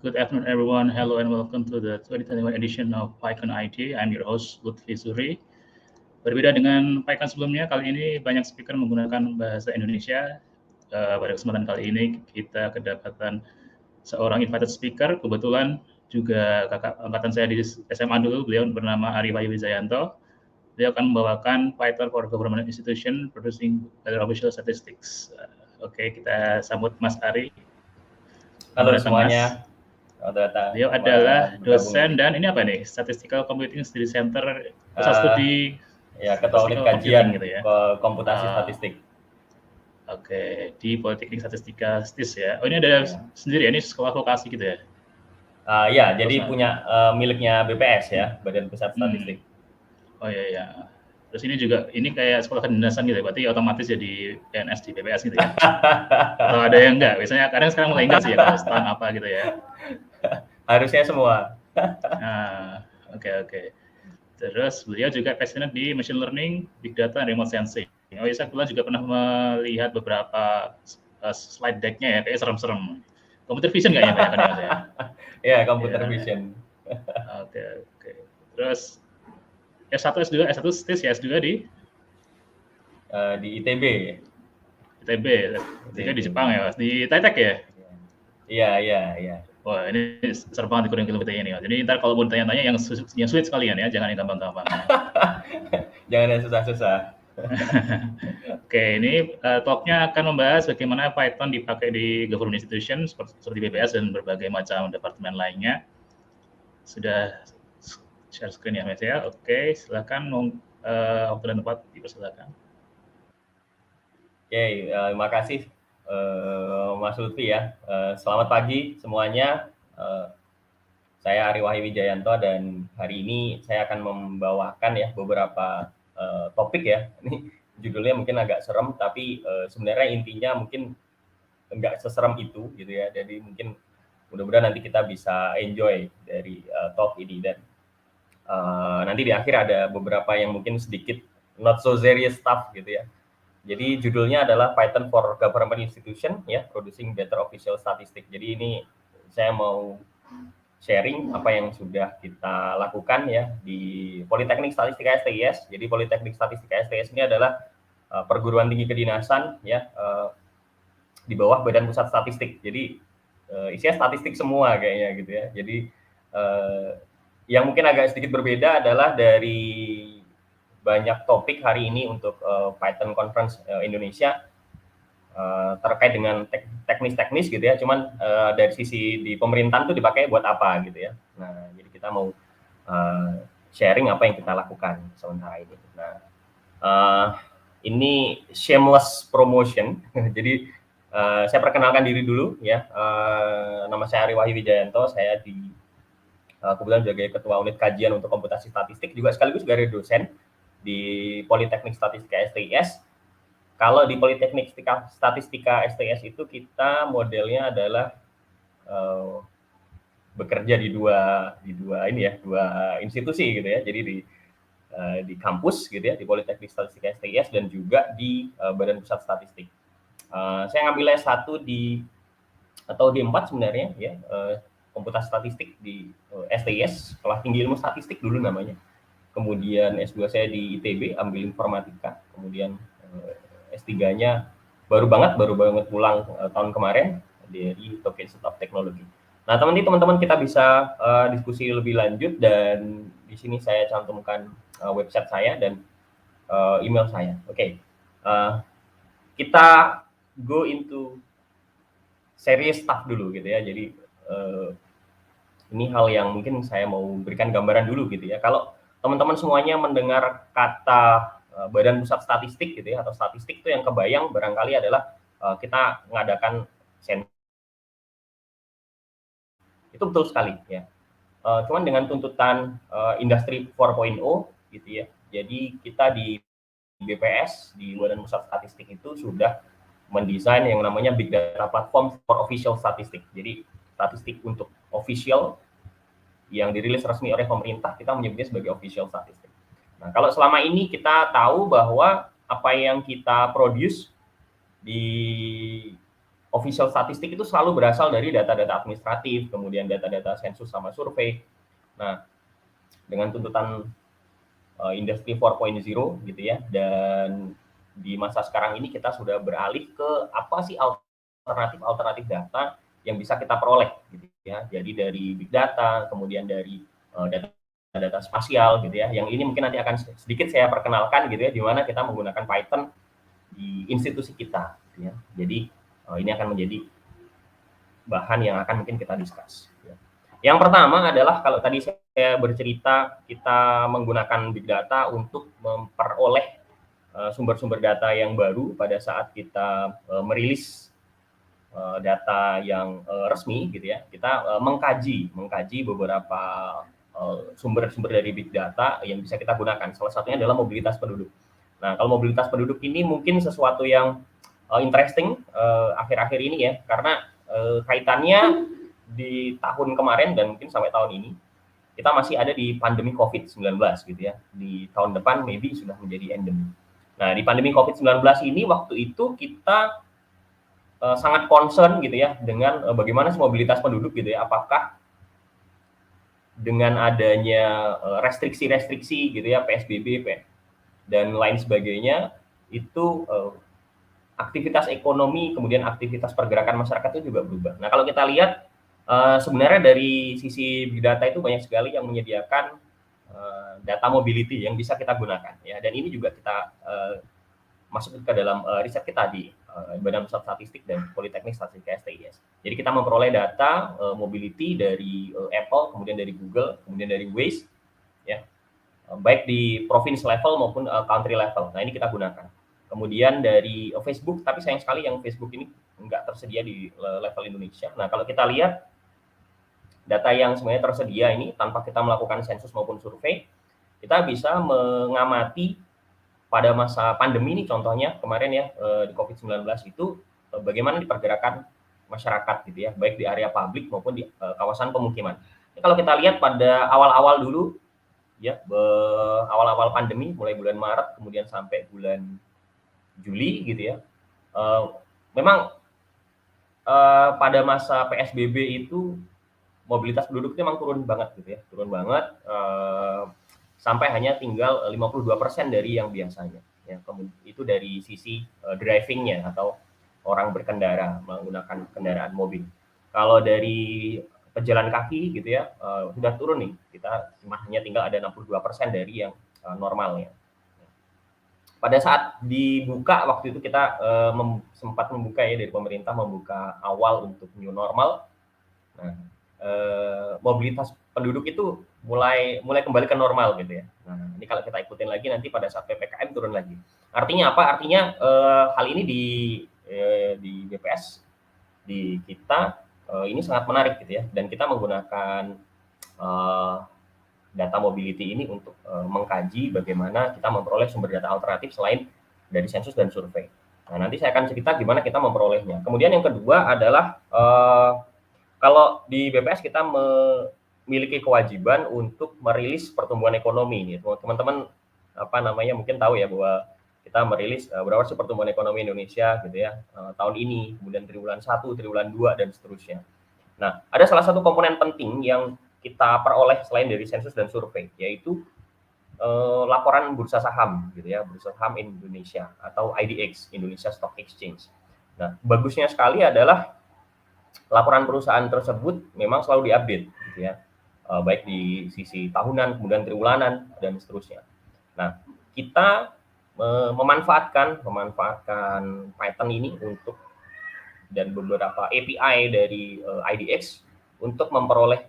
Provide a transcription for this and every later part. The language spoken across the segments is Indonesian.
good afternoon everyone. Hello and welcome to the 2021 edition of PyCon IT. I'm your host Lutfi Suri. Berbeda dengan PyCon sebelumnya, kali ini banyak speaker menggunakan bahasa Indonesia. Pada kesempatan kali ini kita kedapatan seorang invited speaker, kebetulan juga kakak angkatan saya di SMA dulu, beliau bernama Ari Wahyu Wijayanto. Beliau akan membawakan Python for Government Institution Producing Better Official Statistics. Oke, kita sambut Mas Ari. Halo semuanya. Beliau adalah dosen dan ini apa nih? Statistical Computing Study Center, pusat studi ketua unit kajian gitu ya. Komputasi statistik. Oke, di Politeknik Statistika STIS ya. Oh, ini ada sendiri ya, ini sekolah vokasi gitu ya? Jadi punya miliknya BPS ya, Badan Pusat Statistik. Oh iya. Terus ini juga, ini kayak sekolah kedinasan gitu ya, berarti otomatis jadi PNS di BPS gitu ya? Atau ada yang enggak? Biasanya kadang sekarang mulai enggak sih ya, kalau STAN apa gitu ya? Harusnya semua. Oke. Terus beliau juga passionate di machine learning, big data, and remote sensing. Oh iya, saya juga pernah melihat beberapa slide deck-nya ya, kayak serem-serem. Computer vision kayaknya banyak kan ya, Mas ya? Iya, computer vision. Oke. Terus S1, S2 STIS ya, S2 di ITB. ITB, S3 di Jepang ya, Mas. Di Taitek ya? Iya. Wah, ini serem banget kurikulum kita ini, Mas. Jadi ntar kalau mau tanya-tanya yang sulit sekalian ya, jangan yang gampang-gampang. Jangan yang susah-susah. Oke, ini talk-nya akan membahas bagaimana Python dipakai di government institution seperti BPS dan berbagai macam departemen lainnya. Sudah share screen ya, Mas ya. Oke, silakan waktu dan tempat dipersilakan. Oke, terima kasih Mas Lutfi ya. Selamat pagi semuanya. Saya Ari Wahyu Wijayanto dan hari ini saya akan membawakan ya beberapa topik ya. Ini judulnya mungkin agak serem, tapi sebenarnya intinya mungkin enggak seserem itu gitu ya. Jadi mungkin mudah-mudahan nanti kita bisa enjoy dari talk ini dan nanti di akhir ada beberapa yang mungkin sedikit not so serious stuff gitu ya. Jadi judulnya adalah Python for Government Institution ya, Producing Better Official Statistics. Jadi ini saya mau sharing apa yang sudah kita lakukan ya di Politeknik Statistika STIS. Jadi Politeknik Statistika STIS ini adalah perguruan tinggi kedinasan ya di bawah Badan Pusat Statistik. Jadi isinya statistik semua kayaknya gitu ya. Jadi yang mungkin agak sedikit berbeda adalah dari banyak topik hari ini untuk Python Conference Indonesia terkait dengan teknis-teknis gitu ya. Cuman dari sisi di pemerintahan itu dipakai buat apa gitu ya. Nah, jadi kita mau sharing apa yang kita lakukan sementara ini. Nah, ini shameless promotion. Jadi saya perkenalkan diri dulu ya. Nama saya Ari Wahyu Wijayanto. Saya kebetulan sebagai ketua unit kajian untuk komputasi statistik, juga sekaligus sebagai dosen di Politeknik Statistika STIS. Kalau di Politeknik Statistika STIS itu kita modelnya adalah bekerja di dua institusi gitu ya. Jadi di kampus gitu ya, di Politeknik Statistika STIS dan juga di Badan Pusat Statistik. Saya ngambil S1 atau D4 sebenarnya ya, komputasi statistik di STIS, Sekolah Tinggi Ilmu Statistik dulu namanya. Kemudian S2 saya di ITB, ambil informatika. Kemudian S3-nya baru banget pulang tahun kemarin dari Tokyo Institute of Technology. Nah, teman-teman kita bisa diskusi lebih lanjut dan di sini saya cantumkan website saya dan email saya. Oke. Kita go into serious stuff dulu gitu ya. Jadi ini hal yang mungkin saya mau berikan gambaran dulu gitu ya. Kalau teman-teman semuanya mendengar kata Badan Pusat Statistik gitu ya, atau statistik itu yang kebayang barangkali adalah kita mengadakan itu betul sekali ya. Cuman dengan tuntutan industri 4.0 gitu ya. Jadi kita di BPS di Badan Pusat Statistik itu sudah mendesain yang namanya Big Data Platform for Official Statistic. Jadi statistik untuk official yang dirilis resmi oleh pemerintah, kita menyebutnya sebagai official statistik. Nah, kalau selama ini kita tahu bahwa apa yang kita produce di official statistik itu selalu berasal dari data-data administratif, kemudian data-data sensus sama survei. Nah, dengan tuntutan industri 4.0 gitu ya, dan di masa sekarang ini kita sudah beralih ke apa sih alternatif data yang bisa kita peroleh gitu ya. Jadi dari big data, kemudian dari data spasial gitu ya. Yang ini mungkin nanti akan sedikit saya perkenalkan gitu ya, di mana kita menggunakan Python di institusi kita gitu ya. Jadi ini akan menjadi bahan yang akan mungkin kita discuss. Yang pertama adalah kalau tadi saya bercerita kita menggunakan big data untuk memperoleh sumber-sumber data yang baru pada saat kita merilis data yang resmi gitu ya. Kita mengkaji beberapa sumber-sumber dari big data yang bisa kita gunakan. Salah satunya adalah mobilitas penduduk. Nah, kalau mobilitas penduduk ini mungkin sesuatu yang interesting akhir-akhir ini ya, karena kaitannya di tahun kemarin dan mungkin sampai tahun ini kita masih ada di pandemi COVID-19 gitu ya. Di tahun depan maybe sudah menjadi endemi. Nah, di pandemi COVID-19 ini waktu itu kita sangat concern gitu ya dengan bagaimana mobilitas penduduk gitu ya. Apakah dengan adanya restriksi-restriksi gitu ya, PSBB dan lain sebagainya, itu aktivitas ekonomi, kemudian aktivitas pergerakan masyarakat itu juga berubah. Nah, kalau kita lihat sebenarnya dari sisi big data itu banyak sekali yang menyediakan data mobility yang bisa kita gunakan ya, dan ini juga kita masuk ke dalam riset kita di Badan Pusat Statistik dan Politeknik Statistika STIS. Jadi kita memperoleh data mobility dari Apple, kemudian dari Google, kemudian dari Waze ya, baik di province level maupun country level. Nah, ini kita gunakan. Kemudian dari Facebook, tapi sayang sekali yang Facebook ini nggak tersedia di level Indonesia. Nah, kalau kita lihat data yang sebenarnya tersedia ini tanpa kita melakukan sensus maupun survei, kita bisa mengamati pada masa pandemi ini contohnya kemarin ya di COVID-19 itu bagaimana dipergerakan masyarakat gitu ya, baik di area publik maupun di kawasan pemukiman. Ini kalau kita lihat pada awal-awal dulu ya, awal-awal pandemi mulai bulan Maret kemudian sampai bulan Juli gitu ya, memang pada masa PSBB itu mobilitas penduduk itu memang turun banget gitu ya, turun banget sampai hanya tinggal 52% dari yang biasanya ya. Itu dari sisi drivingnya atau orang berkendara menggunakan kendaraan mobil. Kalau dari pejalan kaki gitu ya sudah turun nih, kita hanya tinggal ada 62% dari yang normalnya. Pada saat dibuka waktu itu kita sempat membuka ya, dari pemerintah membuka awal untuk new normal. Nah, mobilitas penduduk itu mulai kembali ke normal gitu ya. Nah, ini kalau kita ikutin lagi nanti pada saat PPKM turun lagi. Artinya apa? Artinya hal ini di BPS di kita ini sangat menarik gitu ya, dan kita menggunakan data mobility ini untuk mengkaji bagaimana kita memperoleh sumber data alternatif selain dari sensus dan survei. Nah, nanti saya akan cerita gimana kita memperolehnya. Kemudian yang kedua adalah kalau di BPS kita memiliki kewajiban untuk merilis pertumbuhan ekonomi ini. Teman-teman mungkin tahu ya bahwa kita merilis berapa sih pertumbuhan ekonomi Indonesia gitu ya tahun ini, kemudian triwulan 1, triwulan 2 dan seterusnya. Nah, ada salah satu komponen penting yang kita peroleh selain dari sensus dan survei, yaitu laporan bursa saham gitu ya, bursa saham Indonesia atau IDX, Indonesia Stock Exchange. Nah, bagusnya sekali adalah laporan perusahaan tersebut memang selalu diupdate gitu ya, baik di sisi tahunan, kemudian triwulanan dan seterusnya. Nah, kita memanfaatkan Python ini untuk dan beberapa API dari IDX untuk memperoleh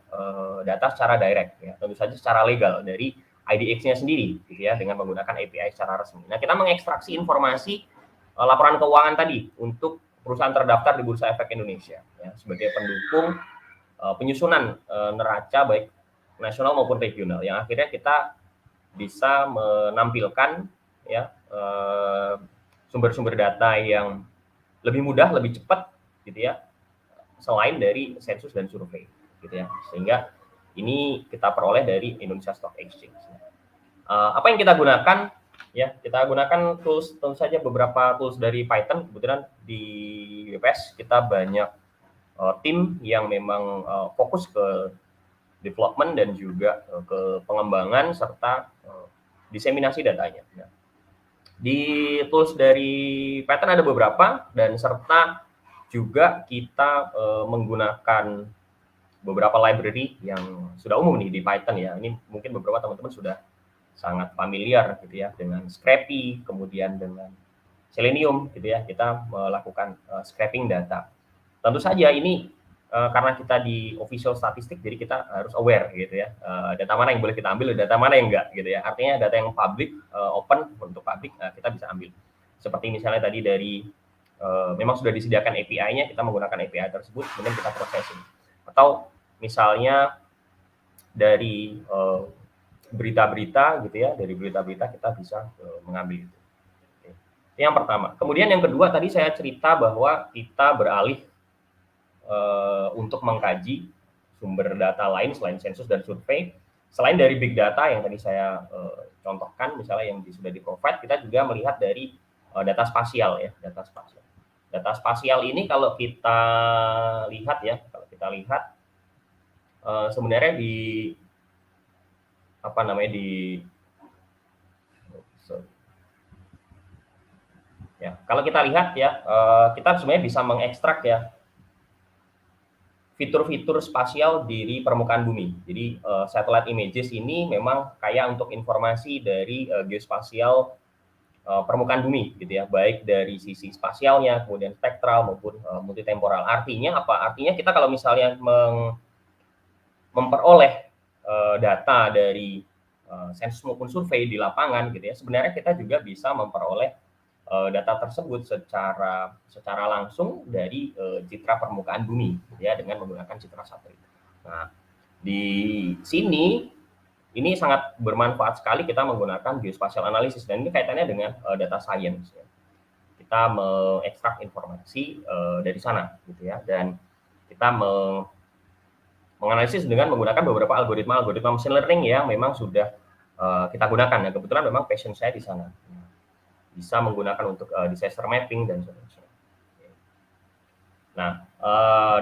data secara direct ya, tentu saja secara legal dari IDX-nya sendiri gitu ya, dengan menggunakan API secara resmi. Nah, kita mengekstraksi informasi laporan keuangan tadi untuk perusahaan terdaftar di Bursa Efek Indonesia ya, sebagai pendukung penyusunan neraca baik nasional maupun regional, yang akhirnya kita bisa menampilkan ya sumber-sumber data yang lebih mudah, lebih cepat gitu ya, selain dari sensus dan survei gitu ya, sehingga ini kita peroleh dari Indonesia Stock Exchange. Apa yang kita gunakan Ya, kita gunakan tools, tentu saja beberapa tools dari Python. Kebetulan di WPS kita banyak tim yang memang fokus ke development dan juga ke pengembangan serta diseminasi datanya. Nah, di tools dari Python ada beberapa dan serta juga kita menggunakan beberapa library yang sudah umum nih di Python ya. Ini mungkin beberapa teman-teman sudah sangat familiar gitu ya dengan Scrapy, kemudian dengan Selenium gitu ya. Kita melakukan scraping data. Tentu saja ini karena kita di official statistik, jadi kita harus aware gitu ya. Data mana yang boleh kita ambil, data mana yang enggak gitu ya. Artinya data yang public, open untuk public, kita bisa ambil. Seperti misalnya tadi dari memang sudah disediakan API-nya, kita menggunakan API tersebut, kemudian kita processing. Atau misalnya dari berita-berita gitu ya, dari berita-berita kita bisa mengambil itu. Itu yang pertama. Kemudian yang kedua tadi saya cerita bahwa kita beralih untuk mengkaji sumber data lain selain sensus dan survei. Selain dari big data yang tadi saya contohkan, misalnya yang sudah di-provide, kita juga melihat dari data spasial ya, data spasial. Data spasial ini kalau kita lihat ya, sebenarnya di apa namanya ya, kalau kita lihat ya, kita sebenarnya bisa mengekstrak ya fitur-fitur spasial dari permukaan bumi. Jadi satellite images ini memang kaya untuk informasi dari geospasial permukaan bumi gitu ya, baik dari sisi spasialnya, kemudian spektral maupun multitemporal. Artinya apa? Artinya kita kalau misalnya memperoleh data dari sensus maupun survei di lapangan gitu ya, sebenarnya kita juga bisa memperoleh data tersebut secara langsung dari citra permukaan bumi gitu ya, dengan menggunakan citra satelit. Nah, di sini ini sangat bermanfaat sekali kita menggunakan geospatial analysis, dan ini kaitannya dengan data science ya. Kita mengekstrak informasi dari sana gitu ya, dan kita menganalisis dengan menggunakan beberapa algoritma machine learning yang memang sudah kita gunakan. Ya, kebetulan memang passion saya di sana. Bisa menggunakan untuk disaster mapping dan seterusnya. Nah,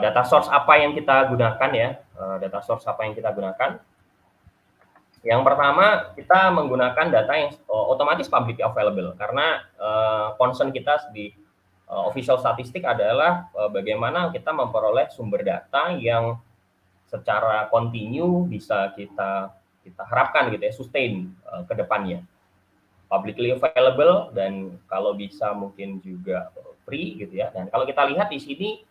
data source apa yang kita gunakan ya? Data source apa yang kita gunakan? Yang pertama, kita menggunakan data yang otomatis publicly available, karena concern kita di official statistik adalah bagaimana kita memperoleh sumber data yang secara kontinu bisa kita harapkan gitu ya, sustain ke depannya. Publicly available dan kalau bisa mungkin juga free gitu ya. Dan kalau kita lihat di sini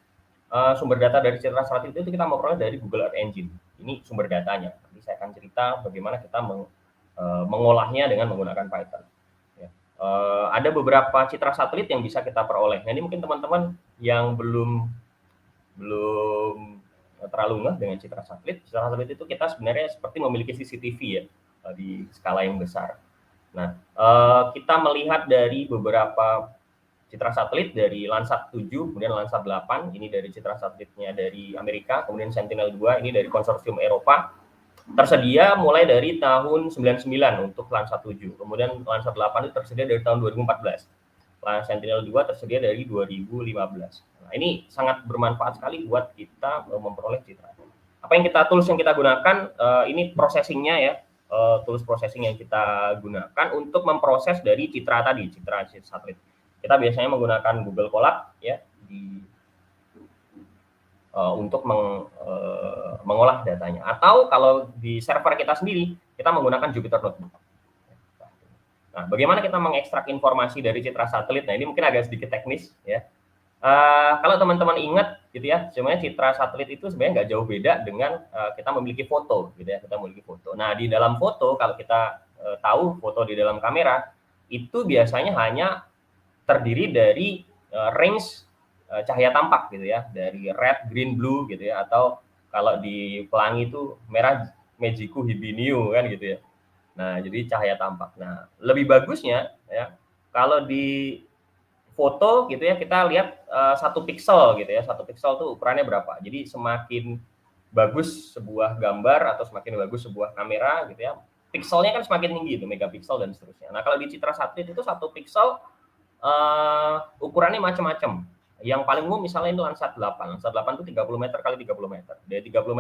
sumber data dari citra satelit itu kita memperoleh dari Google Earth Engine. Ini sumber datanya. Nanti saya akan cerita bagaimana kita mengolahnya dengan menggunakan Python. Ya. Ada beberapa citra satelit yang bisa kita peroleh. Nah, ini mungkin teman-teman yang belum terlalu ngeh dengan citra satelit. Citra satelit itu kita sebenarnya seperti memiliki CCTV ya di skala yang besar. Nah, kita melihat dari beberapa citra satelit dari Landsat 7, kemudian Landsat 8, ini dari citra satelitnya dari Amerika, kemudian Sentinel-2, ini dari konsorsium Eropa. Tersedia mulai dari tahun 99 untuk Landsat 7, kemudian Landsat 8 itu tersedia dari tahun 2014. Sentinel-2 tersedia dari 2015. Nah, ini sangat bermanfaat sekali buat kita memperoleh citra. Apa yang tools yang kita gunakan, ini processing-nya ya, tools processing yang kita gunakan untuk memproses dari citra tadi, citra satelit. Kita biasanya menggunakan Google Colab ya untuk mengolah datanya. Atau kalau di server kita sendiri, kita menggunakan Jupyter Notebook. Nah, bagaimana kita mengekstrak informasi dari citra satelit? Nah, ini mungkin agak sedikit teknis ya. Kalau teman-teman ingat gitu ya, sebenarnya citra satelit itu sebenarnya nggak jauh beda dengan kita memiliki foto gitu ya, kita memiliki foto. Nah, di dalam foto kalau kita tahu foto di dalam kamera itu biasanya hanya terdiri dari range cahaya tampak gitu ya, dari red, green, blue gitu ya, atau kalau di pelangi itu merah, magiku, hibiniu kan gitu ya. Nah, jadi cahaya tampak. Nah, lebih bagusnya ya kalau di foto gitu ya, kita lihat 1 pixel gitu ya. 1 pixel tuh ukurannya berapa. Jadi semakin bagus sebuah gambar atau semakin bagus sebuah kamera gitu ya, pixelnya kan semakin tinggi itu, megapiksel dan seterusnya. Nah, kalau di citra satelit itu 1 piksel ukurannya macam-macam. Yang paling umum misalnya ini Landsat 8. Landsat 8 itu 30 meter kali 30 meter. Dari 30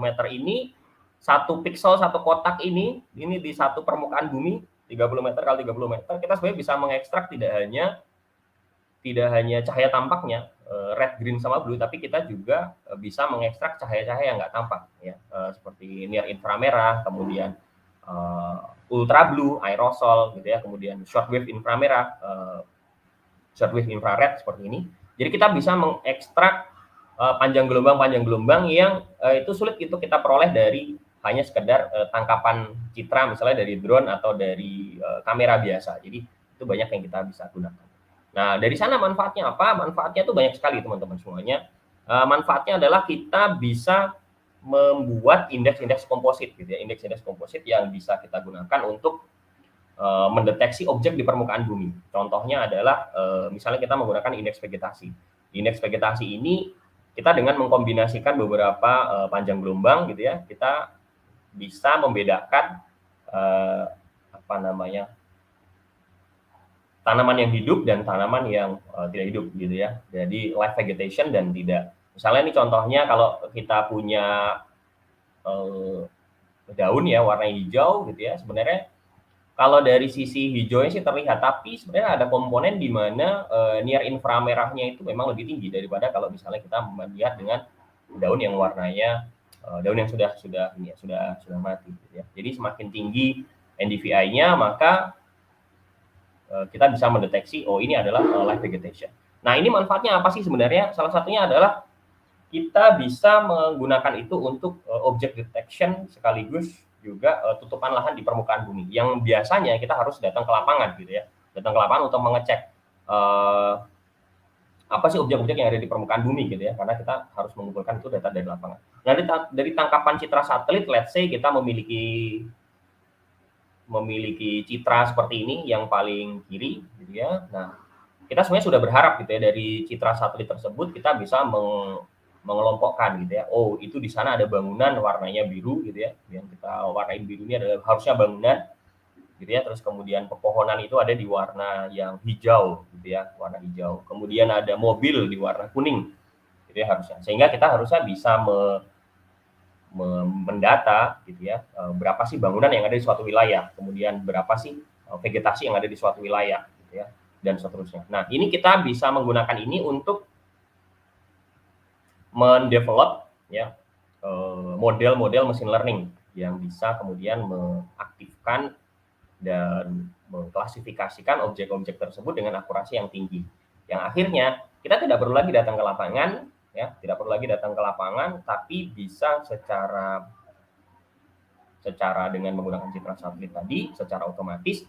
meter ini 1 piksel, 1 kotak ini di satu permukaan bumi 30 meter kali 30 meter, kita sebenarnya bisa mengekstrak tidak hanya cahaya tampaknya, red, green, sama blue, tapi kita juga bisa mengekstrak cahaya-cahaya yang nggak tampak, ya, seperti near inframerah, kemudian ultra blue, aerosol, gitu ya, kemudian shortwave inframerah, shortwave infrared seperti ini. Jadi kita bisa mengekstrak panjang gelombang yang itu sulit itu kita peroleh dari hanya sekedar tangkapan citra misalnya dari drone atau dari kamera biasa. Jadi itu banyak yang kita bisa gunakan. Nah, dari sana manfaatnya apa? Manfaatnya itu banyak sekali teman-teman semuanya. Manfaatnya adalah kita bisa membuat indeks-indeks komposit gitu ya, indeks-indeks komposit yang bisa kita gunakan untuk mendeteksi objek di permukaan bumi. Contohnya adalah misalnya kita menggunakan indeks vegetasi. Indeks vegetasi ini kita dengan mengkombinasikan beberapa panjang gelombang gitu ya, kita bisa membedakan tanaman yang hidup dan tanaman yang tidak hidup gitu ya. Jadi live vegetation dan tidak. Misalnya ini contohnya kalau kita punya daun ya warna hijau gitu ya, sebenarnya kalau dari sisi hijaunya sih terlihat, tapi sebenarnya ada komponen di mana near inframerahnya itu memang lebih tinggi daripada kalau misalnya kita melihat dengan daun yang warnanya daun yang sudah mati gitu ya. Jadi semakin tinggi NDVI-nya maka kita bisa mendeteksi ini adalah live vegetation. Nah, ini manfaatnya apa sih sebenarnya? Salah satunya adalah kita bisa menggunakan itu untuk object detection sekaligus juga tutupan lahan di permukaan bumi yang biasanya kita harus datang ke lapangan gitu ya, datang ke lapangan untuk mengecek apa sih objek-objek yang ada di permukaan bumi gitu ya, karena kita harus mengumpulkan itu data dari lapangan. Nah, dari tangkapan citra satelit, let's say kita memiliki citra seperti ini yang paling kiri gitu ya. Nah, kita sebenarnya sudah berharap gitu ya dari citra satelit tersebut kita bisa mengelompokkan gitu ya. Oh, itu di sana ada bangunan warnanya biru gitu ya. Yang kita warnain biru ini adalah harusnya bangunan gitu ya. Terus kemudian pepohonan itu ada di warna yang hijau gitu ya, warna hijau. Kemudian ada mobil di warna kuning gitu ya harusnya. Sehingga kita harusnya bisa mendata gitu ya, berapa sih bangunan yang ada di suatu wilayah, kemudian berapa sih vegetasi yang ada di suatu wilayah gitu ya, dan seterusnya. Nah, ini kita bisa menggunakan ini untuk mendevelop ya model-model machine learning yang bisa kemudian mengaktifkan dan mengklasifikasikan objek-objek tersebut dengan akurasi yang tinggi. Yang akhirnya kita tidak perlu lagi datang ke lapangan ya, tidak perlu lagi datang ke lapangan, tapi bisa secara dengan menggunakan citra satelit tadi secara otomatis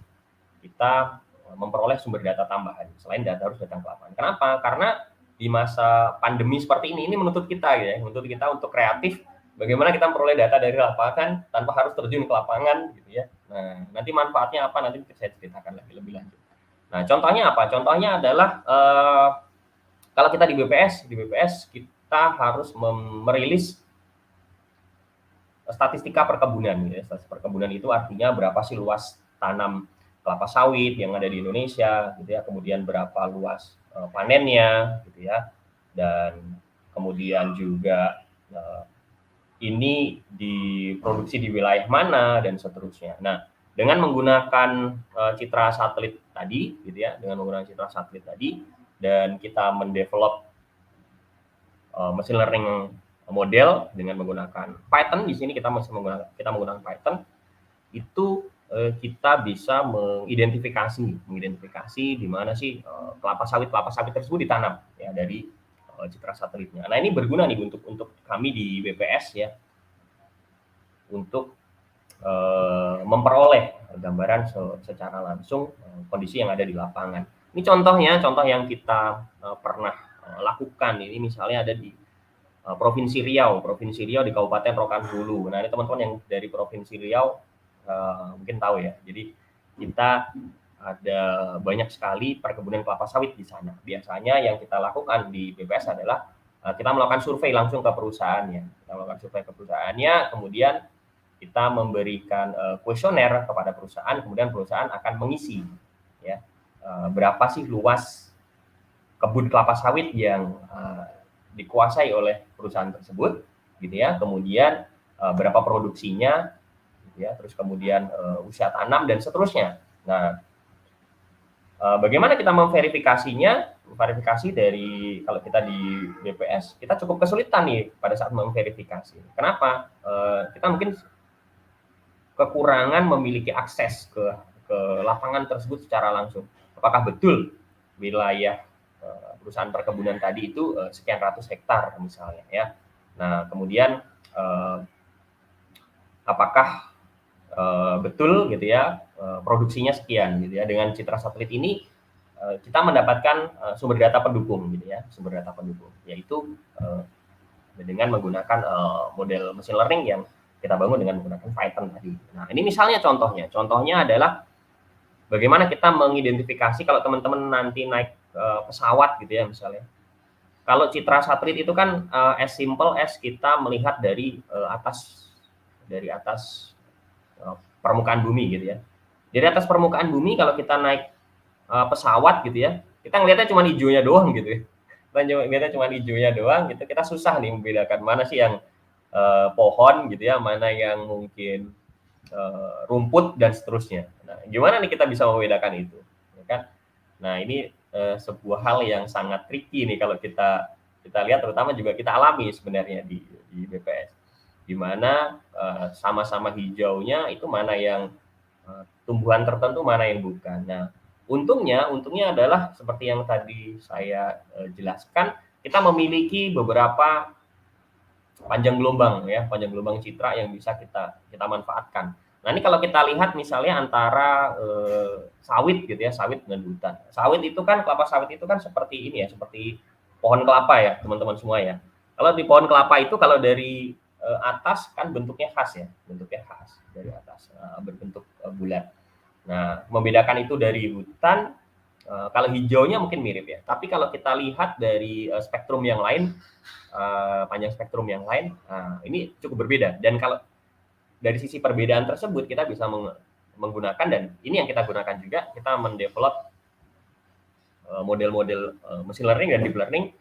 kita memperoleh sumber data tambahan selain data harus datang ke lapangan. Kenapa? Karena di masa pandemi seperti ini menuntut kita ya, menuntut kita untuk kreatif. Bagaimana kita memperoleh data dari lapangan tanpa harus terjun ke lapangan gitu ya. Nah, nanti manfaatnya apa nanti saya ceritakan lebih lanjut. Nah, contohnya apa? Contohnya adalah kalau kita di BPS kita harus merilis statistika perkebunan ya. Statistika perkebunan itu artinya berapa sih luas tanam kelapa sawit yang ada di Indonesia gitu ya, kemudian berapa luas panennya gitu ya, dan kemudian juga ini diproduksi di wilayah mana dan seterusnya. Nah, dengan menggunakan citra satelit tadi gitu ya, dengan menggunakan citra satelit tadi dan kita mendevelop machine learning model dengan menggunakan Python, di sini kita menggunakan Python, itu kita bisa mengidentifikasi di mana sih kelapa sawit tersebut ditanam ya dari citra satelitnya. Nah, ini berguna nih untuk kami di BPS ya, untuk memperoleh gambaran secara langsung kondisi yang ada di lapangan. Ini contoh yang kita pernah lakukan. Ini misalnya ada di Provinsi Riau di Kabupaten Rokan Hulu. Nah, ini teman-teman yang dari Provinsi Riau mungkin tahu ya. Jadi kita ada banyak sekali perkebunan kelapa sawit di sana. Biasanya yang kita lakukan di BPS adalah kita melakukan survei langsung ke perusahaannya. Kemudian kita memberikan kuesioner kepada perusahaan, kemudian perusahaan akan mengisi ya berapa sih luas kebun kelapa sawit yang dikuasai oleh perusahaan tersebut, gitu ya. Kemudian berapa produksinya, gitu ya. Terus kemudian usia tanam dan seterusnya. Nah, bagaimana kita memverifikasinya? Verifikasi dari kalau kita di BPS kita cukup kesulitan nih pada saat memverifikasi. Kenapa? Kita mungkin kekurangan memiliki akses ke lapangan tersebut secara langsung. Apakah betul wilayah perusahaan perkebunan tadi itu sekian ratus hektar misalnya ya. Nah, kemudian apakah betul gitu ya produksinya sekian gitu ya. Dengan citra satelit ini kita mendapatkan sumber data pendukung gitu ya, sumber data pendukung, yaitu dengan menggunakan model machine learning yang kita bangun dengan menggunakan Python tadi. Nah, ini misalnya contohnya adalah bagaimana kita mengidentifikasi kalau teman-teman nanti naik pesawat gitu ya misalnya. Kalau citra satelit itu kan as simple as kita melihat dari atas permukaan bumi gitu ya. Dari atas permukaan bumi kalau kita naik pesawat gitu ya, kita ngelihatnya cuma hijaunya doang gitu ya. Kita ngelihatnya cuma hijaunya doang gitu, kita susah nih membedakan mana sih yang pohon gitu ya, mana yang mungkin rumput dan seterusnya. Nah, gimana nih kita bisa membedakan itu, ya kan? Nah, ini sebuah hal yang sangat tricky nih kalau kita lihat, terutama juga kita alami sebenarnya di BPS, di mana sama-sama hijaunya itu mana yang tumbuhan tertentu, mana yang bukan. Nah, untungnya adalah seperti yang tadi saya jelaskan, kita memiliki beberapa panjang gelombang ya, panjang gelombang citra yang bisa kita manfaatkan. Nah, ini kalau kita lihat misalnya antara sawit gitu ya, sawit dengan hutan. Sawit itu kan, kelapa sawit itu kan seperti ini ya, seperti pohon kelapa ya, teman-teman semua ya. Kalau di pohon kelapa itu kalau dari atas kan bentuknya khas ya, bentuknya khas dari atas, berbentuk bulat. Nah, membedakan itu dari hutan, kalau hijaunya mungkin mirip ya, tapi kalau kita lihat dari spektrum yang lain, panjang spektrum yang lain, ini cukup berbeda. Dan kalau dari sisi perbedaan tersebut kita bisa menggunakan, dan ini yang kita gunakan juga, kita mendevelop model-model machine learning dan deep learning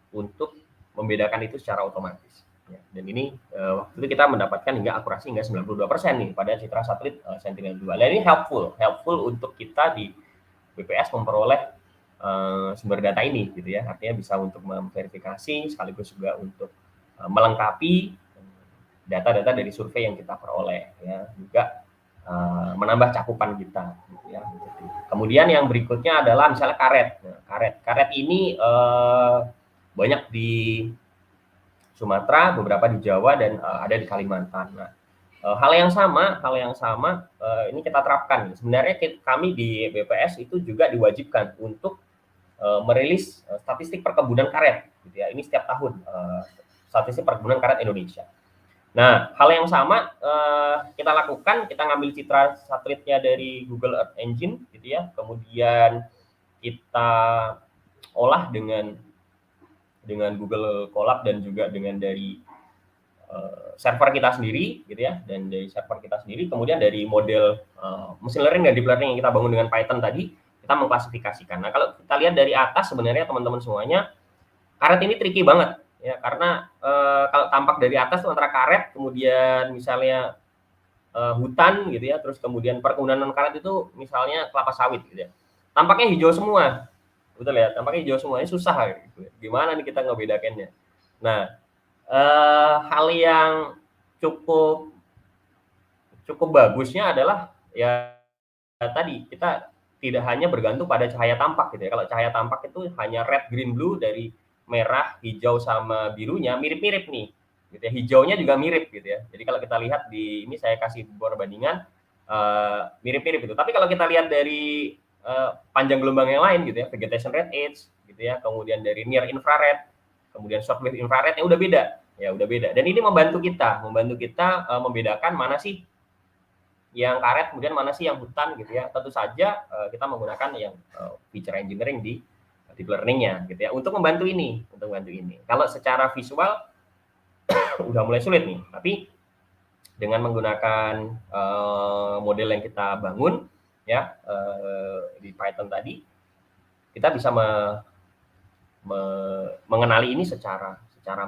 untuk membedakan itu secara otomatis. Ya, dan ini waktu itu kita mendapatkan hingga akurasi hingga 92% nih pada citra satelit Sentinel-2. Dan ini helpful untuk kita di BPS memperoleh sumber data ini gitu ya. Artinya bisa untuk memverifikasi sekaligus juga untuk melengkapi data-data dari survei yang kita peroleh ya, juga menambah cakupan kita gitu ya. Kemudian yang berikutnya adalah misalnya karet. Nah, karet ini banyak di Sumatera, beberapa di Jawa, dan ada di Kalimantan. Nah, hal yang sama ini kita terapkan. Sebenarnya kami di BPS itu juga diwajibkan untuk merilis statistik perkebunan karet gitu ya. Ini setiap tahun statistik perkebunan karet Indonesia. Nah, hal yang sama kita lakukan, kita ngambil citra satelitnya dari Google Earth Engine gitu ya, kemudian kita olah dengan Google Colab dan juga dengan dari server kita sendiri gitu ya, dan dari server kita sendiri, kemudian dari model machine learning dan deep learning yang kita bangun dengan Python tadi, kita mengklasifikasikan. Nah, kalau kita lihat dari atas sebenarnya teman-teman semuanya, karet ini tricky banget ya, karena kalau tampak dari atas itu antara karet, kemudian misalnya hutan gitu ya, terus kemudian perkebunan karet itu misalnya kelapa sawit gitu ya, tampaknya hijau semua, betul ya, tampaknya hijau semuanya, susah gitu. Gimana nih kita ngebedakannya? Nah, hal yang cukup bagusnya adalah ya tadi kita tidak hanya bergantung pada cahaya tampak gitu ya. Kalau cahaya tampak itu hanya red, green, blue, dari merah, hijau sama birunya mirip-mirip nih gitu ya. Hijaunya juga mirip gitu ya. Jadi kalau kita lihat di ini, saya kasih perbandingan mirip-mirip itu. Tapi kalau kita lihat dari panjang gelombang yang lain gitu ya, vegetation red age gitu ya, kemudian dari near infrared, kemudian short wave infrared, udah beda. Dan ini membantu kita membedakan mana sih yang karet, kemudian mana sih yang hutan gitu ya. Tentu saja kita menggunakan yang feature engineering di deep learning-nya gitu ya, untuk membantu ini. Kalau secara visual udah mulai sulit nih, tapi dengan menggunakan model yang kita bangun ya di Python tadi, kita bisa mengenali ini secara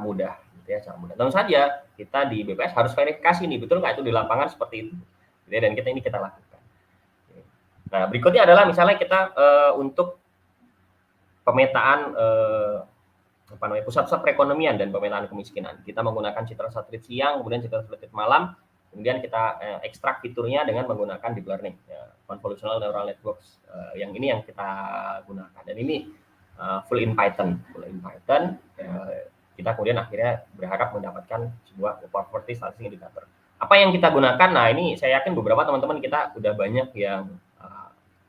mudah gitu ya, secara mudah. Tentu saja kita di BPS harus verifikasi nih, betul nggak itu di lapangan seperti itu gitu ya, dan kita lakukan. Nah, berikutnya adalah misalnya kita untuk pemetaan pusat-pusat perekonomian dan pemetaan kemiskinan. Kita menggunakan citra satelit siang, kemudian citra satelit malam, kemudian kita ekstrak fiturnya dengan menggunakan deep learning, convolutional neural networks. Yang ini yang kita gunakan, dan ini full in Python. Kita kemudian akhirnya berharap mendapatkan sebuah property statistic indicator. Apa yang kita gunakan? Nah, ini saya yakin beberapa teman-teman kita udah banyak yang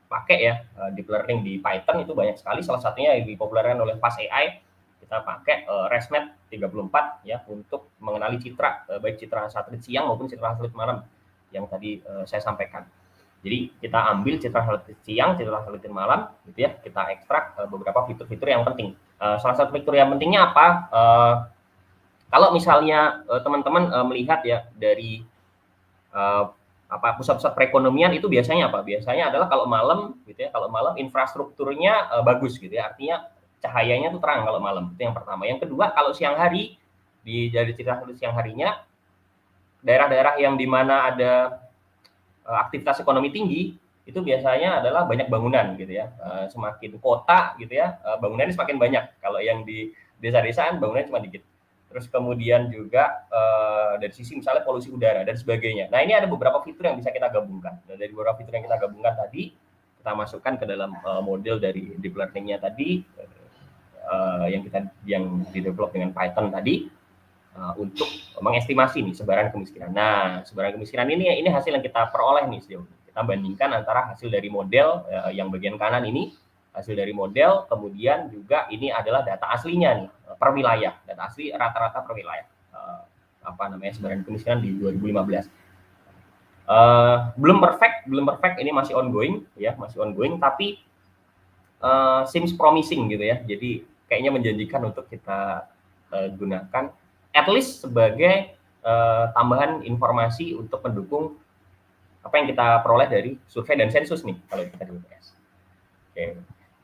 pakai ya deep learning di Python, itu banyak sekali. Salah satunya yang dipopulerkan oleh Fast AI. Kita pakai ResNet 34 ya untuk mengenali citra, baik citra satelit siang maupun citra satelit malam yang tadi saya sampaikan. Jadi kita ambil citra satelit siang, citra satelit malam, gitu ya. Kita ekstrak beberapa fitur-fitur yang penting. Salah satu fitur yang pentingnya apa? Kalau misalnya teman-teman melihat ya dari pusat-pusat perekonomian itu biasanya apa? Biasanya adalah kalau malam, gitu ya. Kalau malam infrastrukturnya bagus, gitu ya. Artinya cahayanya tuh terang kalau malam, itu yang pertama. Yang kedua, kalau siang hari, dari citra satelit siang harinya, daerah-daerah yang dimana ada aktivitas ekonomi tinggi, itu biasanya adalah banyak bangunan gitu ya. Semakin kota gitu ya, bangunannya semakin banyak. Kalau yang di desa-desaan bangunannya cuma dikit. Terus kemudian juga dari sisi misalnya polusi udara dan sebagainya. Nah, ini ada beberapa fitur yang bisa kita gabungkan. Dan dari beberapa fitur yang kita gabungkan tadi, kita masukkan ke dalam model dari deep learning-nya tadi, yang di-develop dengan Python tadi, untuk mengestimasi nih sebaran kemiskinan. Nah, sebaran kemiskinan ini hasil yang kita peroleh nih sejauh ini. Kita bandingkan antara hasil dari model yang bagian kanan ini, hasil dari model, kemudian juga ini adalah data aslinya nih per wilayah, data asli rata-rata per wilayah. Sebaran kemiskinan di 2015. Belum perfect, ini masih ongoing ya, tapi seems promising gitu ya. Jadi kayaknya menjanjikan untuk kita gunakan at least sebagai tambahan informasi untuk mendukung apa yang kita peroleh dari survei dan sensus nih kalau kita di BPS. Oke.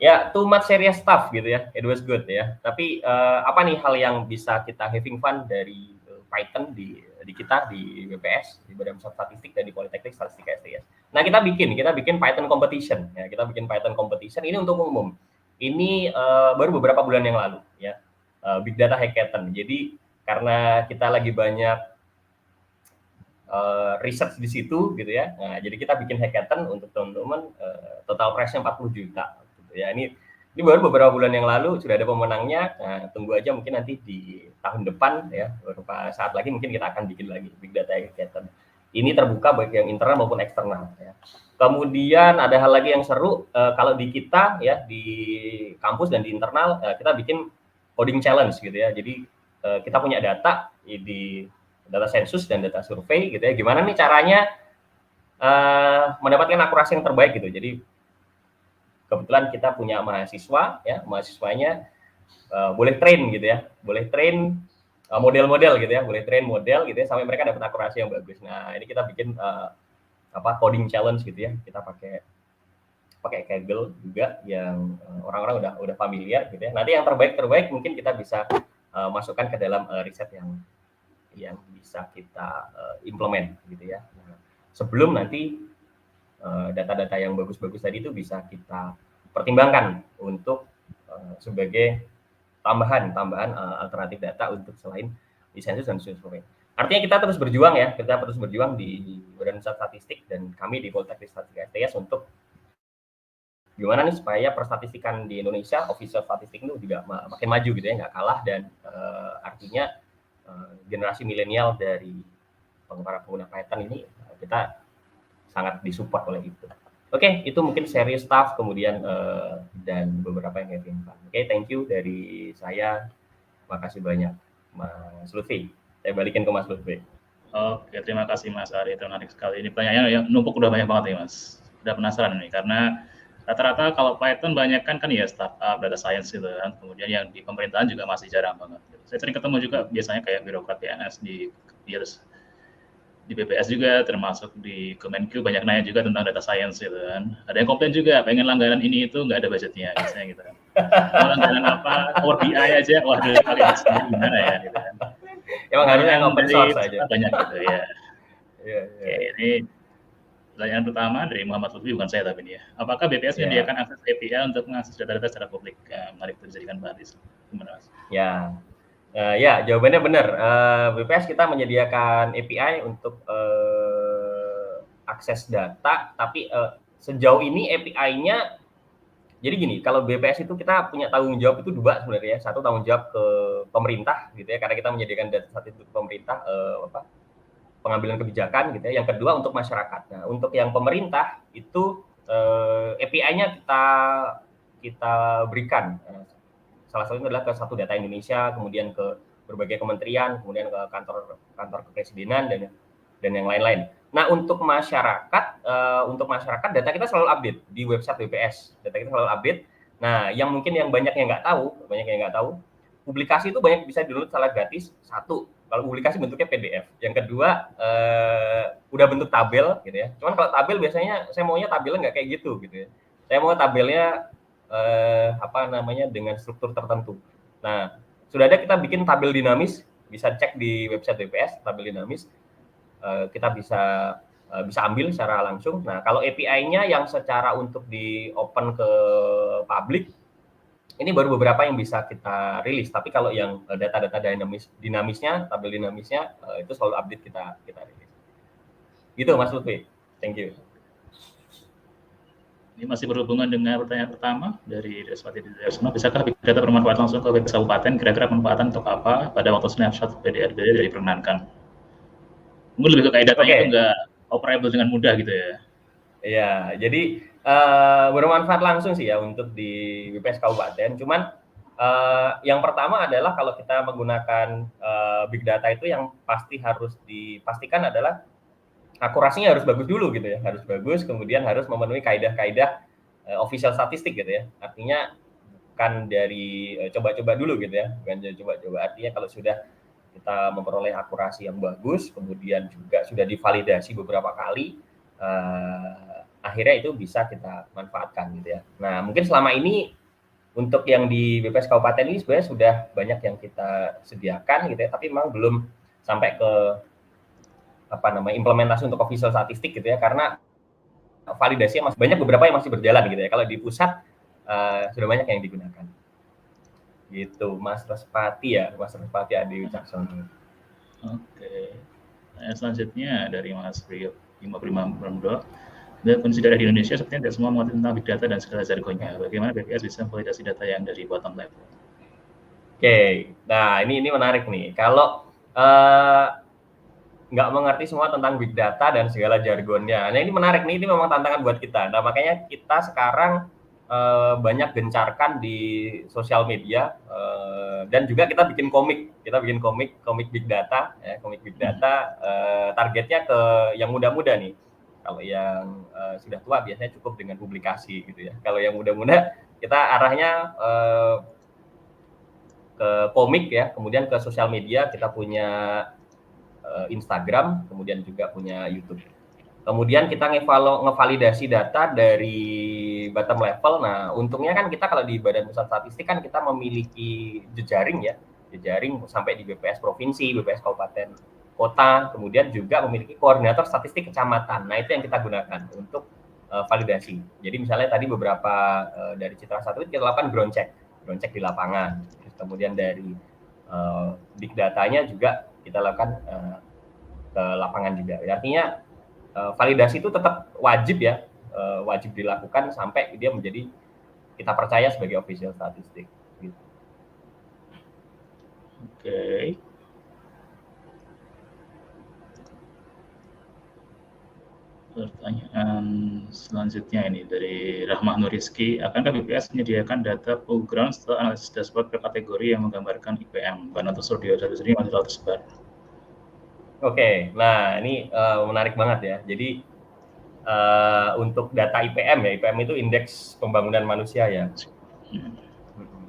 Ya, too much serious stuff gitu ya. It was good ya. Tapi apa nih hal yang bisa kita having fun dari Python di kita di BPS, di Badan Pusat Statistik dan di Politeknik Statistika STS. Nah, kita bikin Python competition ya. Kita bikin Python competition ini untuk umum. Ini baru beberapa bulan yang lalu ya. Big Data Hackathon. Jadi karena kita lagi banyak research di situ gitu ya. Nah, jadi kita bikin hackathon untuk teman-teman, total price-nya 40 juta gitu ya. Ini baru beberapa bulan yang lalu sudah ada pemenangnya. Nah, tunggu aja mungkin nanti di tahun depan ya, beberapa saat lagi mungkin kita akan bikin lagi Big Data Hackathon. Ini terbuka baik yang internal maupun eksternal ya. Kemudian ada hal lagi yang seru, kalau di kita ya, di kampus dan di internal, kita bikin coding challenge gitu ya. Jadi kita punya data di data sensus dan data survei gitu ya. Gimana nih caranya mendapatkan akurasi yang terbaik gitu. Jadi kebetulan kita punya mahasiswa ya, mahasiswanya boleh train gitu ya. Boleh train model-model gitu ya, boleh train model gitu ya sampai mereka dapat akurasi yang bagus. Nah, ini kita bikin coding challenge gitu ya. Kita pakai Kaggle juga yang orang-orang udah familiar gitu ya. Nanti yang terbaik mungkin kita bisa masukkan ke dalam riset yang bisa kita implement gitu ya. Nah, sebelum nanti data-data yang bagus-bagus tadi itu bisa kita pertimbangkan untuk sebagai tambahan alternatif data untuk selain di sensus dan survei. Artinya kita terus berjuang ya, di Badan Pusat Statistik dan kami di Politeknik Statistika STS untuk gimana nih supaya perstatistikan di Indonesia, official statistik itu juga makin maju gitu ya, nggak kalah, dan artinya generasi milenial dari para pengguna Python ini kita sangat disupport oleh itu. Oke, itu mungkin serious stuff, kemudian dan beberapa yang having fun. Oke, thank you dari saya. Makasih banyak, Mas Lutfi. Saya balikin ke Mas Lutfi. Oke, terima kasih Mas Ari, itu menarik sekali. Ini pertanyaannya yang numpuk udah banyak banget nih Mas. Udah penasaran nih, karena rata-rata kalau Python banyak kan ya startup, data science gitu kan. Kemudian yang di pemerintahan juga masih jarang banget. Saya sering ketemu juga biasanya kayak birokrat PNS di di BPS juga, termasuk di Kemenq banyak nanya juga tentang data science gitu kan. Ada yang komplain juga, pengen langganan ini itu nggak ada budgetnya biasanya gitu kan. Mau langganan apa, Power BI aja, waduh pakai duit sendiri gimana ya gitu kan. Emang harusnya yang Pertanyaan open dari source aja. peserta banyak gitu ya. Iya, Oke, ini pertanyaan pertama dari Muhammad Lutfi, bukan saya tapi ini ya. Apakah BPS Ya. menyediakan akses API untuk mengakses data-data secara publik? Mari kita jadikan bahan riset. Gimana Mas? Ya. Ya, jawabannya benar. BPS kita menyediakan API untuk akses data, tapi sejauh ini API-nya, jadi gini, kalau BPS itu kita punya tanggung jawab itu dua sebenarnya. Satu tanggung jawab ke pemerintah gitu ya, karena kita menyediakan data itu ke pemerintah, pengambilan kebijakan gitu ya. Yang kedua untuk masyarakat. Nah, untuk yang pemerintah itu API-nya kita berikan. Salah satunya adalah ke Satu Data Indonesia, kemudian ke berbagai kementerian, kemudian ke kantor kepresidenan dan yang lain-lain. Nah, untuk masyarakat data kita selalu update di website BPS. Data kita selalu update. Nah, yang mungkin banyak yang nggak tahu, publikasi itu banyak bisa di-download secara gratis. Satu, kalau publikasi bentuknya PDF. Yang kedua, udah bentuk tabel gitu ya. Cuman kalau tabel biasanya saya maunya tabelnya nggak kayak gitu ya. Saya mau tabelnya dengan struktur tertentu. Nah, sudah ada kita bikin tabel dinamis, bisa cek di website BPS, tabel dinamis. Kita bisa ambil secara langsung. Nah, kalau API-nya yang secara untuk di open ke publik, ini baru beberapa yang bisa kita rilis. Tapi kalau yang data-data dinamisnya, tabel dinamisnya, itu selalu update kita rilis. Gitu Mas Lutfi. Thank you. Ini masih berhubungan dengan pertanyaan pertama dari Deswati Didarsuna. Bisakah Big Data bermanfaat langsung ke BPS Kabupaten? Kira-kira manfaatan untuk apa pada waktu snapshot PDRD dari permenkan? Mungkin lebih ke kayak datanya itu nggak operable dengan mudah gitu ya. Iya, jadi bermanfaat langsung sih ya untuk di BPS Kabupaten. Cuman yang pertama adalah kalau kita menggunakan Big Data itu yang pasti harus dipastikan adalah akurasinya harus bagus dulu gitu ya, harus bagus, kemudian harus memenuhi kaidah-kaidah official statistik gitu ya. Artinya bukan dari coba-coba dulu gitu ya, bukan coba-coba. Artinya kalau sudah kita memperoleh akurasi yang bagus, kemudian juga sudah divalidasi beberapa kali, akhirnya itu bisa kita manfaatkan gitu ya. Nah, mungkin selama ini untuk yang di BPS Kabupaten ini sebenarnya sudah banyak yang kita sediakan gitu ya, tapi memang belum sampai ke implementasi untuk official statistik gitu ya, karena validasinya masih banyak, beberapa yang masih berjalan gitu ya. Kalau di pusat sudah banyak yang digunakan. Gitu, Mas Respati Adi Wicaksono. Oke. Selanjutnya dari Mas Rio 55 dan kondisi daerah di Indonesia sepertinya tidak semua mengerti tentang big data dan segala jargonnya. Bagaimana BPS bisa memvalidasi data yang dari bottom level? Oke, nah ini menarik nih. Kalau nggak mengerti semua tentang big data dan segala jargonnya. Nah ini menarik nih, ini memang tantangan buat kita. Nah makanya kita sekarang banyak gencarkan di sosial media dan juga kita bikin komik big data, ya, komik big data. Targetnya ke yang muda-muda nih. Kalau yang sudah tua biasanya cukup dengan publikasi gitu ya. Kalau yang muda-muda kita arahnya ke komik ya, kemudian ke sosial media. Kita punya Instagram, kemudian juga punya YouTube. Kemudian kita ngevalidasi data dari bottom level. Nah, untungnya kan kita kalau di Badan Pusat Statistik kan kita memiliki jejaring sampai di BPS provinsi, BPS kabupaten, kota, kemudian juga memiliki koordinator statistik kecamatan. Nah, itu yang kita gunakan untuk validasi. Jadi misalnya tadi beberapa dari Citra Satelit kita lakukan ground check di lapangan. Kemudian dari big datanya juga kita lakukan ke lapangan juga. Artinya validasi itu tetap wajib ya, wajib dilakukan sampai dia menjadi kita percaya sebagai official statistik. Gitu. Oke. Pertanyaan selanjutnya ini dari Rahmah Nuriski, akankah BPS menyediakan data full ground setelah analisis dashboard per kategori yang menggambarkan IPM? Karena untuk Suryo sendiri masih terlalu tersebar. Oke, nah ini menarik banget ya. Jadi untuk data IPM ya, IPM itu Indeks Pembangunan Manusia ya.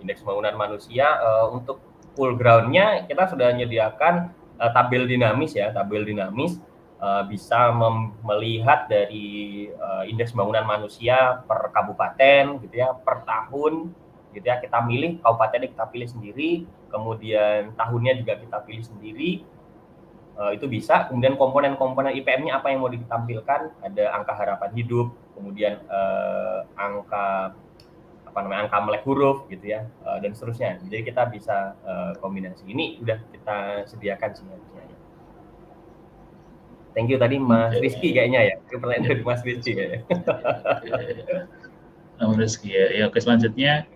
Indeks Pembangunan Manusia, untuk full ground-nya kita sudah menyediakan tabel dinamis ya, tabel dinamis bisa melihat dari indeks pembangunan manusia per kabupaten gitu ya, per tahun gitu ya, kita milih kabupatennya, kita pilih sendiri, kemudian tahunnya juga kita pilih sendiri, itu bisa. Kemudian komponen-komponen IPM-nya apa yang mau ditampilkan, ada angka harapan hidup, kemudian angka angka melek huruf gitu ya, dan seterusnya. Jadi kita bisa kombinasi. Ini udah kita sediakan sebenarnya. Thank you tadi Mas Rizky kayaknya ya. Itu pertanyaan dari Mas Rizky kayaknya. Mas Rizky ya. Oke, selanjutnya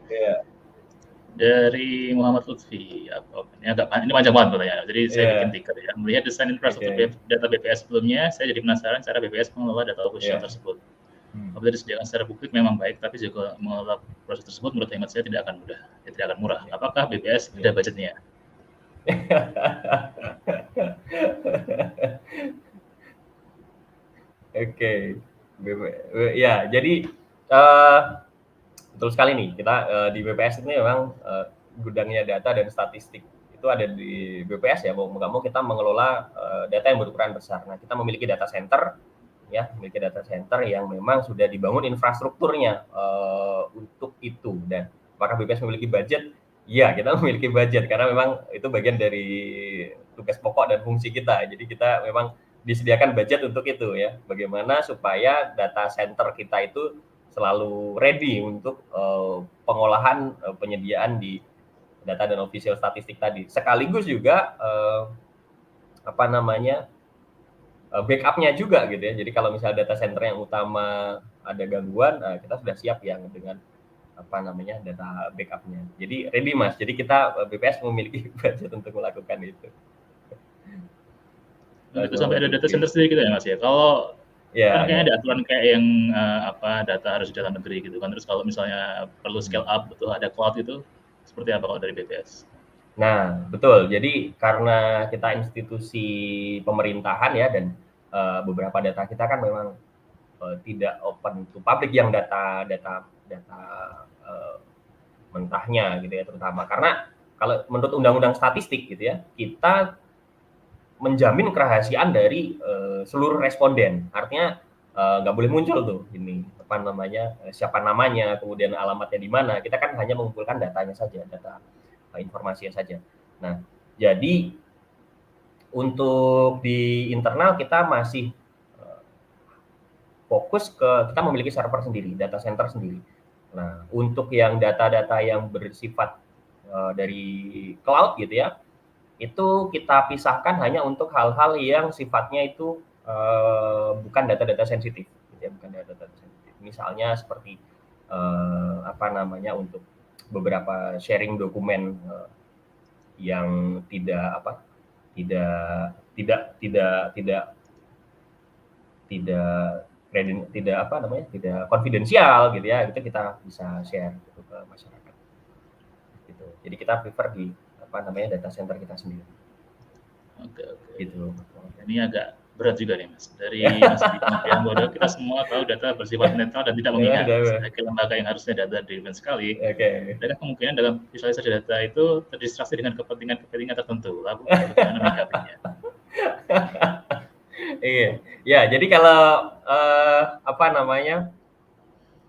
dari Muhammad Lutfi. Ini panjang banget pertanyaan. Jadi saya bikin tiker ya. Melihat desain infrastruktur data BPS sebelumnya, saya jadi penasaran cara BPS mengelola data official tersebut. Apabila disediakan secara publik memang baik, tapi juga mengelola proses tersebut menurut hemat saya tidak akan mudah, tidak akan murah. Apakah BPS ada budgetnya? Oke, ya jadi betul sekali nih, kita di BPS ini memang gudangnya data dan statistik itu ada di BPS ya. Mau nggak mau kita mengelola data yang berukuran besar. Nah, kita memiliki data center ya, memiliki data center yang memang sudah dibangun infrastrukturnya untuk itu. Dan apakah BPS memiliki budget? Ya, kita memiliki budget karena memang itu bagian dari tugas pokok dan fungsi kita. Jadi kita memang disediakan budget untuk itu ya. Bagaimana supaya data center kita itu selalu ready untuk pengolahan penyediaan di data dan official statistik tadi. Sekaligus juga backupnya juga gitu ya. Jadi kalau misalnya data center yang utama ada gangguan, kita sudah siap yang dengan data backupnya. Jadi ready Mas. Jadi kita BPS memiliki budget untuk melakukan itu. Itu sampai ada data center sendiri gitu ya Mas ya. Kalau kan kayaknya ada aturan kayak yang data harus di dalam negeri gitu kan. Terus kalau misalnya perlu scale up betul ada cloud itu seperti apa kalau dari BPS? Nah, betul. Jadi karena kita institusi pemerintahan ya, dan beberapa data kita kan memang tidak open to public yang data mentahnya gitu ya, terutama karena kalau menurut undang-undang statistik gitu ya, kita menjamin kerahasiaan dari seluruh responden. Artinya nggak boleh muncul tuh ini siapa namanya, kemudian alamatnya di mana. Kita kan hanya mengumpulkan datanya saja, data informasinya saja. Nah, jadi untuk di internal kita masih fokus ke kita memiliki server sendiri, data center sendiri. Nah, untuk yang data-data yang bersifat dari cloud gitu ya, itu kita pisahkan hanya untuk hal-hal yang sifatnya itu bukan data-data sensitif, gitu ya, bukan data-data sensitif. Misalnya seperti untuk beberapa sharing dokumen yang tidak konfidensial gitu ya, itu kita bisa share gitu ke masyarakat. Gitu. Jadi kita prefer di data center kita sendiri. Oke. Gitu. Ini agak berat juga nih Mas. Dari Mas Kementerian Bodoh, kita semua tahu data bersifat netral dan tidak memihak. Sebagai lembaga yang harusnya data driven sekali, ada kemungkinan dalam visualisasi data itu terdistraksi dengan kepentingan tertentu. Lalu bagaimana menyikapinya? Iya, ya. Jadi kalau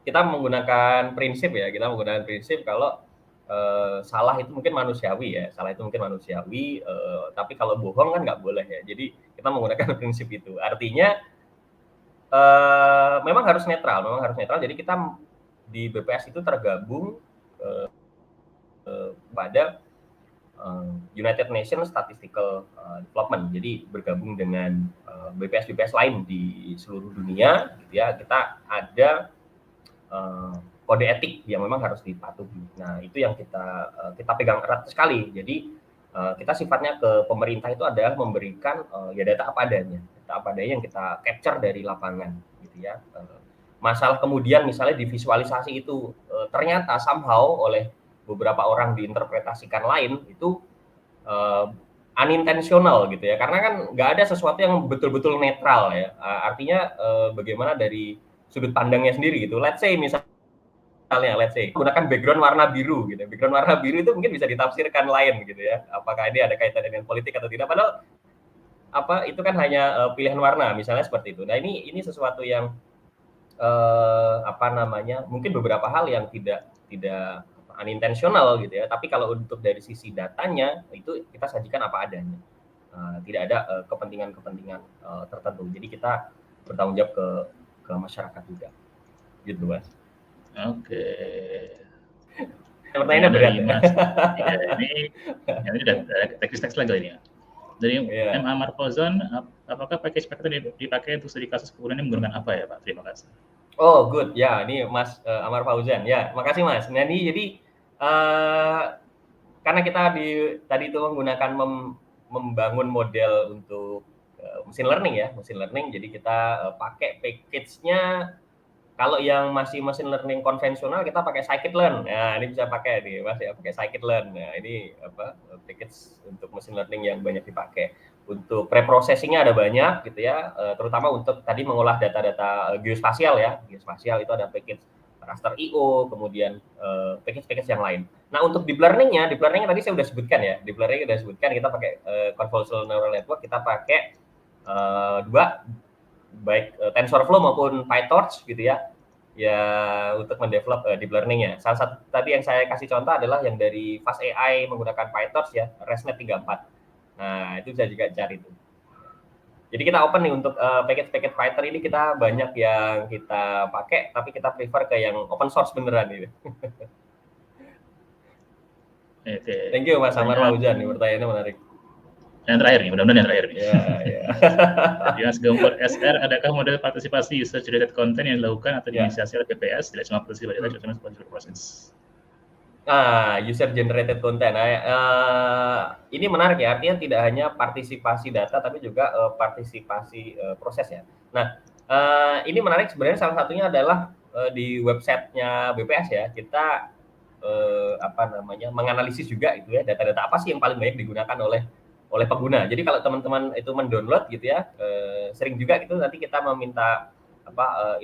kita menggunakan prinsip kalau salah itu mungkin manusiawi ya, tapi kalau bohong kan nggak boleh ya. Jadi kita menggunakan prinsip itu. Artinya memang harus netral. Jadi kita di BPS itu tergabung pada United Nations Statistical Development. Jadi bergabung dengan BPS lain di seluruh dunia, gitu ya. Kita ada kode etik yang memang harus dipatuhi. Nah, itu yang kita pegang erat sekali. Jadi kita sifatnya ke pemerintah itu adalah memberikan data apa adanya yang kita capture dari lapangan, gitu ya. Masalah kemudian misalnya divisualisasi itu ternyata somehow oleh beberapa orang diinterpretasikan lain, itu unintentional gitu ya, karena kan nggak ada sesuatu yang betul-betul netral ya. Artinya bagaimana dari sudut pandangnya sendiri gitu. Let's say gunakan background warna biru gitu. Background warna biru itu mungkin bisa ditafsirkan lain gitu ya. Apakah ini ada kaitan dengan politik atau tidak? Padahal itu kan hanya pilihan warna, misalnya seperti itu. Nah ini sesuatu yang mungkin beberapa hal yang tidak unintentional gitu ya. Tapi kalau untuk dari sisi datanya itu kita sajikan apa adanya. Tidak ada kepentingan-kepentingan tertentu. Jadi kita bertanggung jawab ke masyarakat juga. Gitu, Mas. Oke. Pertanyaannya berat ya. Mas. Ya, ini udah teknis lagi ini ya. Dari M. Amar Fauzan, apakah package Python dipakai untuk studi kasus kemudian menggunakan apa ya Pak? Terima kasih. Oh good, ya ini Mas Amar Fauzan, ya makasih Mas. Nah ini jadi karena kita tadi itu menggunakan membangun model untuk machine learning, jadi kita pakai package-nya. Kalau yang masih machine learning konvensional kita pakai scikit-learn. Nah, ini bisa pakai nih, Mas ya, pakai scikit-learn. Nah, ini package untuk machine learning yang banyak dipakai. Untuk preprocessing-nya ada banyak gitu ya, terutama untuk tadi mengolah data-data geospasial ya. Geospasial itu ada package raster.io, kemudian package-package yang lain. Nah, untuk deep learning-nya tadi saya sudah sebutkan ya. Deep learning sudah sebutkan, kita pakai convolutional neural network, kita pakai dua, baik TensorFlow maupun PyTorch gitu ya untuk mendevelop deep learning-nya. Salah satu tadi yang saya kasih contoh adalah yang dari FastAI menggunakan PyTorch ya, ResNet 34. Nah, itu bisa juga cari itu. Jadi kita open nih untuk package Python ini, kita banyak yang kita pakai, tapi kita prefer ke yang open source beneran gitu. Okay. Thank you Mas Amar Fauzan, pertanyaannya menarik. Yang terakhir nih, mudah-mudahan yang terakhir nih. Ya. Jadi Mas Gempur SR, adakah model partisipasi user generated content yang dilakukan atau diinisiasi oleh BPS tidak cuma partisipasi pada proses? User generated content. Ini menarik ya, artinya tidak hanya partisipasi data tapi juga partisipasi proses ya. Nah, ini menarik sebenarnya, salah satunya adalah di websitenya BPS ya, kita menganalisis juga itu ya, data-data apa sih yang paling banyak digunakan oleh pengguna. Jadi kalau teman-teman itu mendownload gitu ya, sering juga gitu nanti kita meminta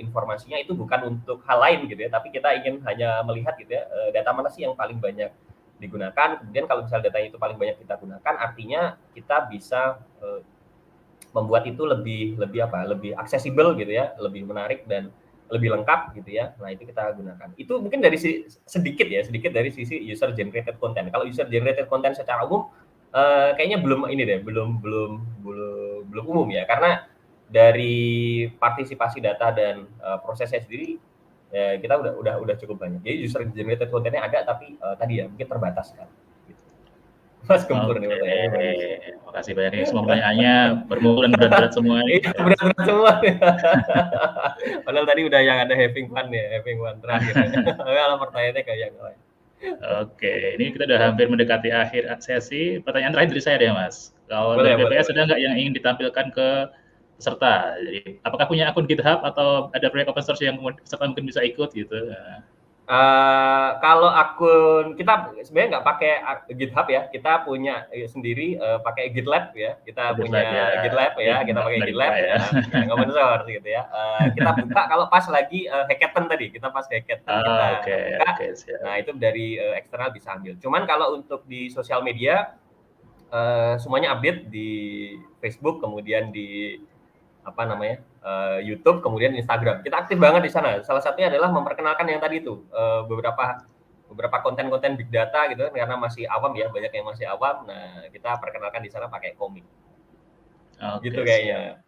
informasinya itu bukan untuk hal lain gitu ya, tapi kita ingin hanya melihat gitu ya, data mana sih yang paling banyak digunakan. Kemudian kalau misalnya data itu paling banyak kita gunakan, artinya kita bisa membuat itu lebih aksesibel gitu ya, lebih menarik dan lebih lengkap gitu ya. Nah, itu kita gunakan. Itu mungkin dari sedikit dari sisi user generated content. Kalau user generated content secara umum kayaknya belum umum ya, karena dari partisipasi data dan prosesnya sendiri kita udah cukup banyak. Jadi user generated content-nya ada, tapi tadi ya mungkin terbatas kan. Gitu. Mas Gempur nih pertanyaannya bagus. Makasih banyak nih, semua pertanyaannya bermutu dan berat-berat semua. Iya, berat-berat semua. Padahal tadi udah yang ada having fun terakhir. Kalau pertanyaannya kayak yang lain. Oke, ini kita udah hampir mendekati akhir sesi. Pertanyaan terakhir dari saya deh, Mas. Kalau dari BPS ada nggak yang ingin ditampilkan ke peserta? Jadi, apakah punya akun GitHub atau ada proyek open source yang peserta mungkin bisa ikut gitu? Kalau akun kita sebenarnya nggak pakai GitHub ya, kita punya sendiri pakai GitLab ya, kita punya GitLab ya, kita pakai GitLab ya, open source gitu ya. Kita buka kalau pas lagi hackathon tadi, kita pas hackathon kita buka. Nah itu dari eksternal bisa ambil. Cuman kalau untuk di sosial media semuanya update di Facebook, kemudian di YouTube, kemudian Instagram. Kita aktif banget di sana. Salah satunya adalah memperkenalkan yang tadi itu beberapa konten-konten big data gitu, karena masih awam ya, banyak yang masih awam. Nah, kita perkenalkan di sana pakai komik. Gitu kayaknya.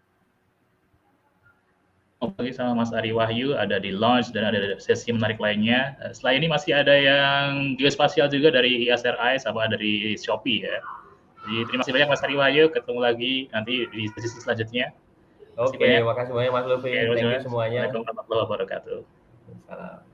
Oke, sama Mas Ari Wahyu ada di launch dan ada sesi menarik lainnya. Setelah ini masih ada yang geospasial juga dari IASRI sama dari Shopee ya. Jadi terima kasih banyak Mas Ari Wahyu, ketemu lagi nanti di sesi selanjutnya. Oke, makasih banyak Mas Lufi. Thank you semuanya. Assalamualaikum warahmatullahi wabarakatuh. Salam.